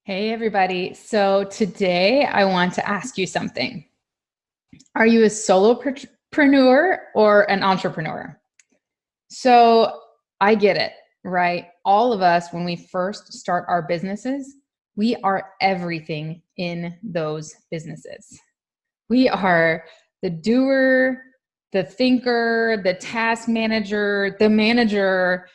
Hey, everybody. So today I want to ask you something. Are you a solopreneur or an entrepreneur? So I get it, right? All of us, when we first start our businesses, we are everything in those businesses. We are the doer, the thinker, the task manager, the manager,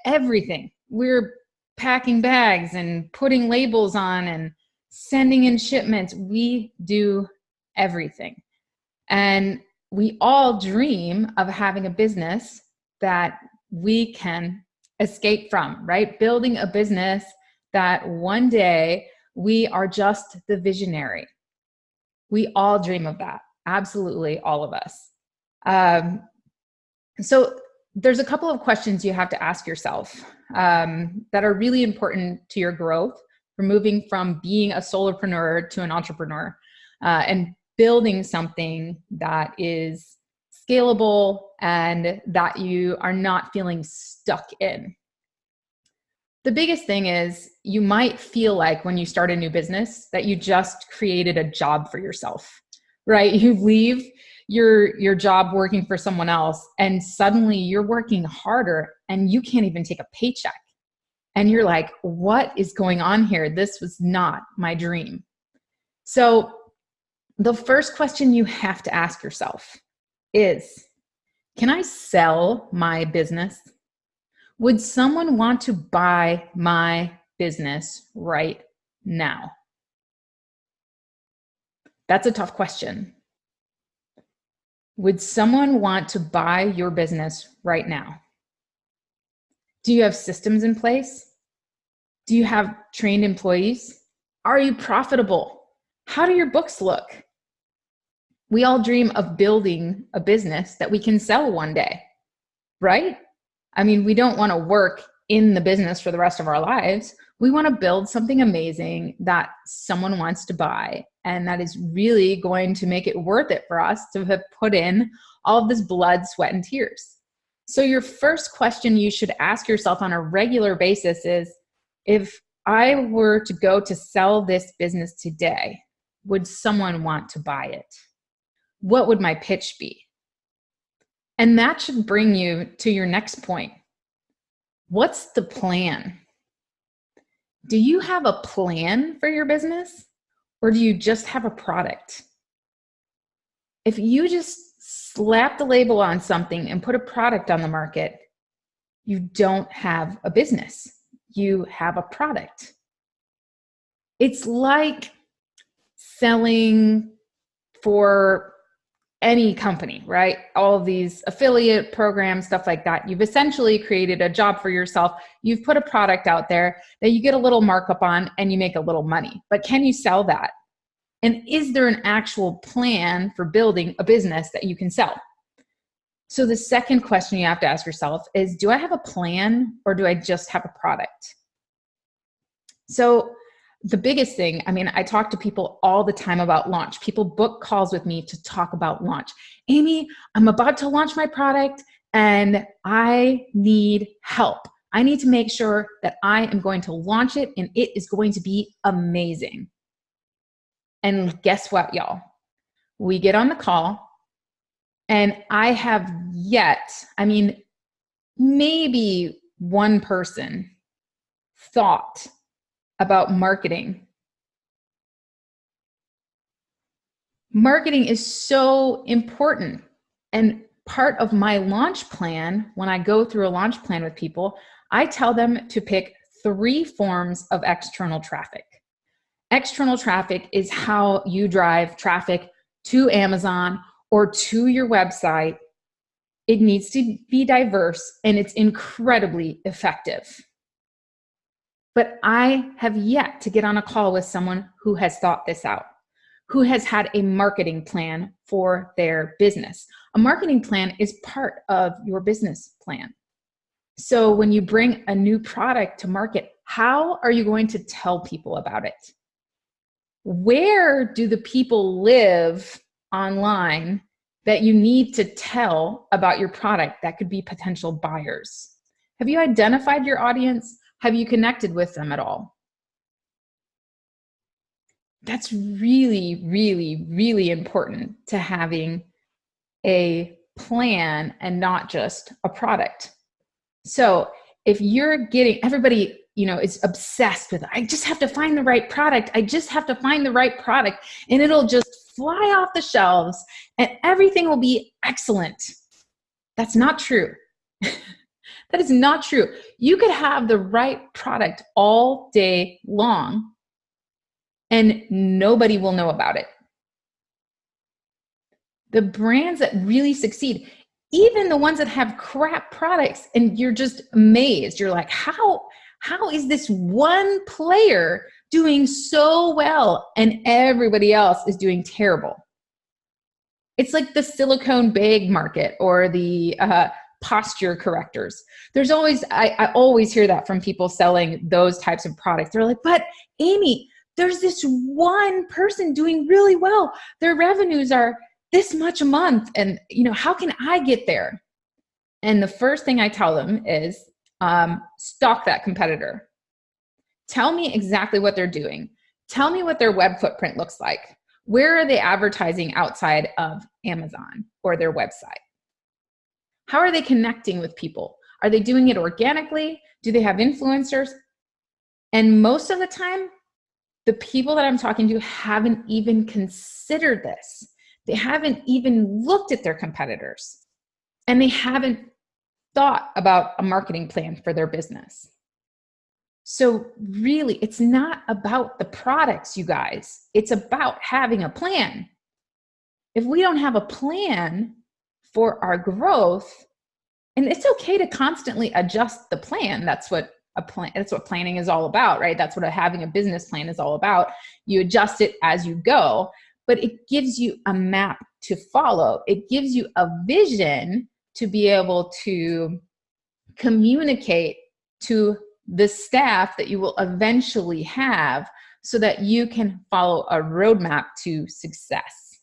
everything. We're packing bags and putting labels on and sending in shipments. We do everything. And we all dream of having a business that we can escape from, right? Building a business that one day we are just the visionary. We all dream of that. Absolutely, all of us. Um, so there's a couple of questions you have to ask yourself that are really important to your growth for moving from being a solopreneur to an entrepreneur and building something that is scalable and that you are not feeling stuck in. The biggest thing is you might feel like when you start a new business that you just created a job for yourself, right? You leave your job working for someone else and suddenly you're working harder and you can't even take a paycheck. And you're like, what is going on here? This was not my dream. So the first question you have to ask yourself is, can I sell my business? Would someone want to buy my business right now? That's a tough question. Would someone want to buy your business right now? Do you have systems in place? Do you have trained employees? Are you profitable? How do your books look? We all dream of building a business that we can sell one day, right? I mean, we don't want to work in the business for the rest of our lives. We want to build something amazing that someone wants to buy and that is really going to make it worth it for us to have put in all of this blood, sweat, and tears. So your first question you should ask yourself on a regular basis is, if I were to go to sell this business today, would someone want to buy it? What would my pitch be? And that should bring you to your next point. What's the plan? Do you have a plan for your business or do you just have a product? If you just slap the label on something and put a product on the market, you don't have a business. You have a product. It's like selling for any company, right? All of these affiliate programs, stuff like that. You've essentially created a job for yourself. You've put a product out there that you get a little markup on and you make a little money. But can you sell that? And is there an actual plan for building a business that you can sell? So the second question you have to ask yourself is, do I have a plan or do I just have a product? So the biggest thing, I mean, I talk to people all the time about launch. People book calls with me to talk about launch. Amy, I'm about to launch my product and I need help. I need to make sure that I am going to launch it and it is going to be amazing. And guess what, y'all? We get on the call and I have yet, I mean, maybe one person thought about marketing. Marketing is so important. And part of my launch plan, when I go through a launch plan with people, I tell them to pick 3 forms of external traffic. External traffic is how you drive traffic to Amazon or to your website. It needs to be diverse and it's incredibly effective. But I have yet to get on a call with someone who has thought this out, who has had a marketing plan for their business. A marketing plan is part of your business plan. So when you bring a new product to market, how are you going to tell people about it? Where do the people live online that you need to tell about your product that could be potential buyers? Have you identified your audience? Have you connected with them at all? That's really, really, really important to having a plan and not just a product. So if you're getting everybody, is obsessed with, I just have to find the right product. I just have to find the right product and it'll just fly off the shelves and everything will be excellent. That's not true. That is not true. You could have the right product all day long and nobody will know about it. The brands that really succeed, even the ones that have crap products, and you're just amazed. You're like, how is this one player doing so well and everybody else is doing terrible? It's like the silicone bag market or the posture correctors. There's always, I always hear that from people selling those types of products. They're like, but Amy, there's this one person doing really well. Their revenues are this much a month. And, how can I get there? And the first thing I tell them is stalk that competitor. Tell me exactly what they're doing. Tell me what their web footprint looks like. Where are they advertising outside of Amazon or their website? How are they connecting with people? Are they doing it organically? Do they have influencers? And most of the time, the people that I'm talking to haven't even considered this. They haven't even looked at their competitors. And they haven't thought about a marketing plan for their business. So really, it's not about the products, you guys. It's about having a plan. If we don't have a plan for our growth, and it's okay to constantly adjust the plan. That's what planning is all about, right? That's what having a business plan is all about. You adjust it as you go, but it gives you a map to follow. It gives you a vision to be able to communicate to the staff that you will eventually have so that you can follow a roadmap to success.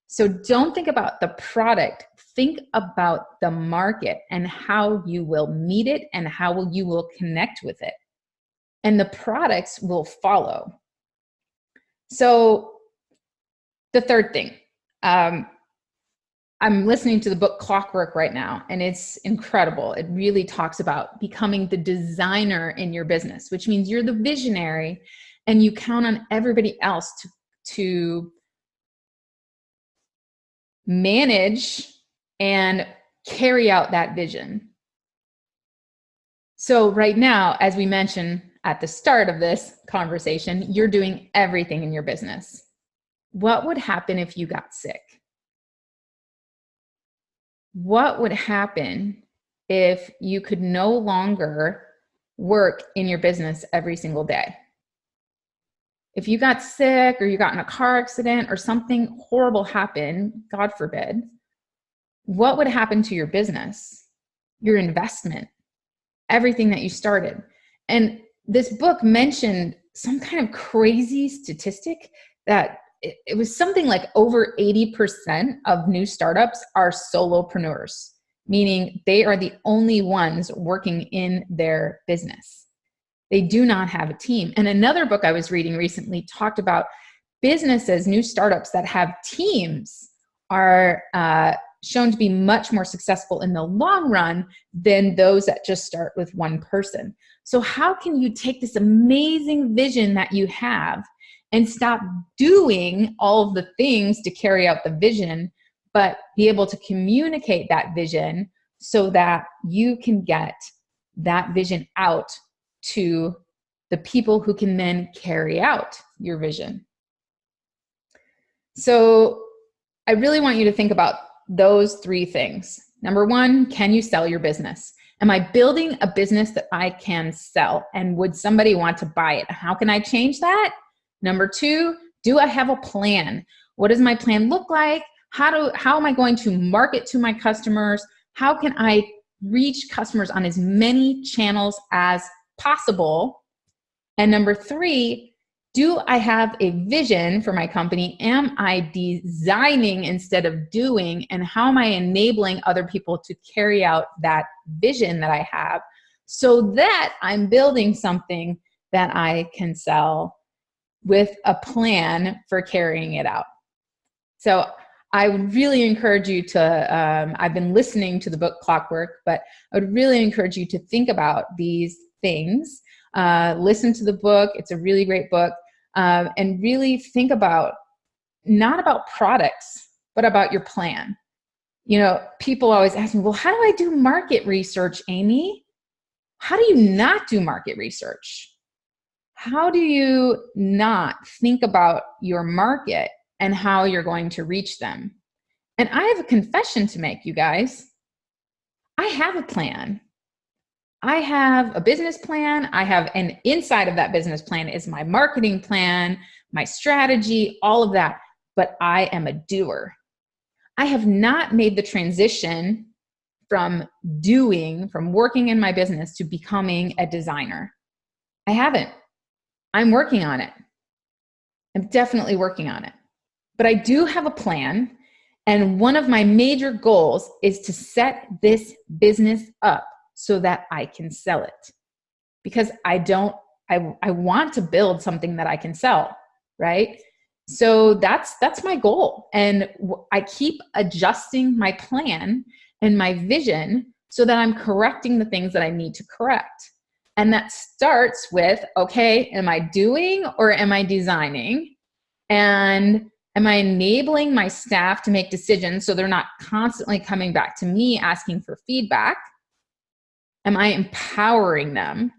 So don't think about the product. Think about the market and how you will meet it and how you will connect with it. And the products will follow. So the third thing, I'm listening to the book Clockwork right now, and it's incredible. It really talks about becoming the designer in your business, which means you're the visionary and you count on everybody else to manage and carry out that vision. So right now, as we mentioned at the start of this conversation, you're doing everything in your business. What would happen if you got sick? What would happen if you could no longer work in your business every single day? If you got sick or you got in a car accident or something horrible happened, God forbid, what would happen to your business, your investment, everything that you started? And this book mentioned some kind of crazy statistic that it was something like over 80% of new startups are solopreneurs, meaning they are the only ones working in their business. They do not have a team. And another book I was reading recently talked about businesses, new startups that have teams are shown to be much more successful in the long run than those that just start with one person. So how can you take this amazing vision that you have and stop doing all of the things to carry out the vision, but be able to communicate that vision so that you can get that vision out to the people who can then carry out your vision? So I really want you to think about those three things. Number one, can you sell your business? Am I building a business that I can sell? And would somebody want to buy it? How can I change that? Number two, do I have a plan? What does my plan look like? How am I going to market to my customers? How can I reach customers on as many channels as possible? And number three, do I have a vision for my company? Am I designing instead of doing? And how am I enabling other people to carry out that vision that I have so that I'm building something that I can sell with a plan for carrying it out. So I would really encourage you to, I've been listening to the book Clockwork, but I would really encourage you to think about these things. Listen to the book. It's a really great book. And really think about, not about products, but about your plan. You know, people always ask me, well, how do I do market research, Amy? How do you not do market research? How do you not think about your market and how you're going to reach them? And I have a confession to make, you guys. I have a plan. I have a business plan. And inside of that business plan is my marketing plan, my strategy, all of that. But I am a doer. I have not made the transition from working in my business to becoming a designer. I haven't. I'm working on it. I'm definitely working on it. But I do have a plan. And one of my major goals is to set this business up so that I can sell it. Because I want to build something that I can sell, right? So that's my goal. And I keep adjusting my plan and my vision so that I'm correcting the things that I need to correct. And that starts with, okay, am I doing or am I designing? And am I enabling my staff to make decisions so they're not constantly coming back to me asking for feedback? Am I empowering them?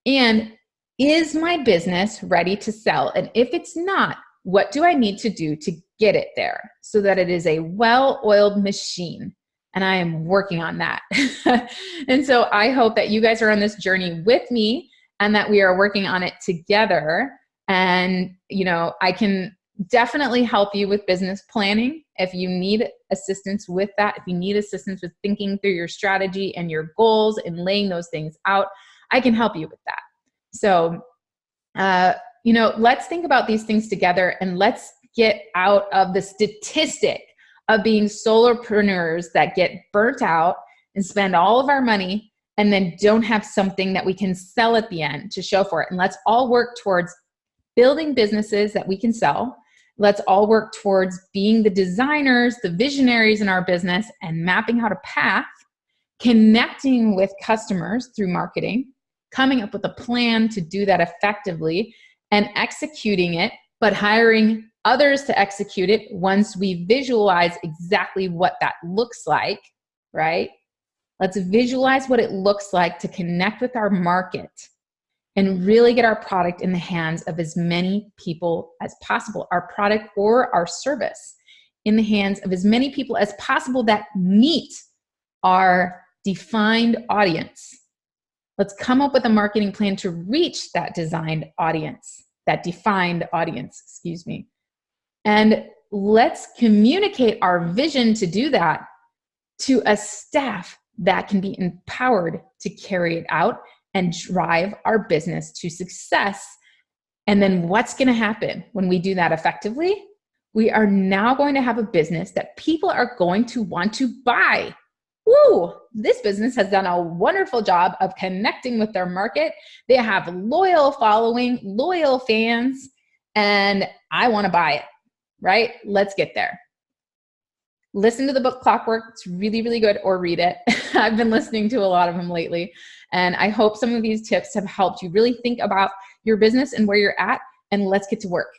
And is my business ready to sell? And if it's not, what do I need to do to get it there so that it is a well-oiled machine? And I am working on that. And so I hope that you guys are on this journey with me and that we are working on it together. And, you know, I can definitely help you with business planning. If you need assistance with that, if you need assistance with thinking through your strategy and your goals and laying those things out, I can help you with that. So, you know, let's think about these things together and let's get out of the statistic of being solopreneurs that get burnt out and spend all of our money and then don't have something that we can sell at the end to show for it. And let's all work towards building businesses that we can sell. Let's all work towards being the designers, the visionaries in our business and mapping out a path, connecting with customers through marketing, coming up with a plan to do that effectively and executing it, but hiring others to execute it once we visualize exactly what that looks like, right? Let's visualize what it looks like to connect with our market and really get our product in the hands of as many people as possible, our product or our service in the hands of as many people as possible that meet our defined audience. Let's come up with a marketing plan to reach that defined audience, excuse me. And let's communicate our vision to do that to a staff that can be empowered to carry it out and drive our business to success. And then what's going to happen when we do that effectively? We are now going to have a business that people are going to want to buy. Woo! This business has done a wonderful job of connecting with their market. They have loyal following, loyal fans, and I want to buy it, right? Let's get there. Listen to the book Clockwork. It's really, really good, or read it. I've been listening to a lot of them lately. And I hope some of these tips have helped you really think about your business and where you're at, and let's get to work.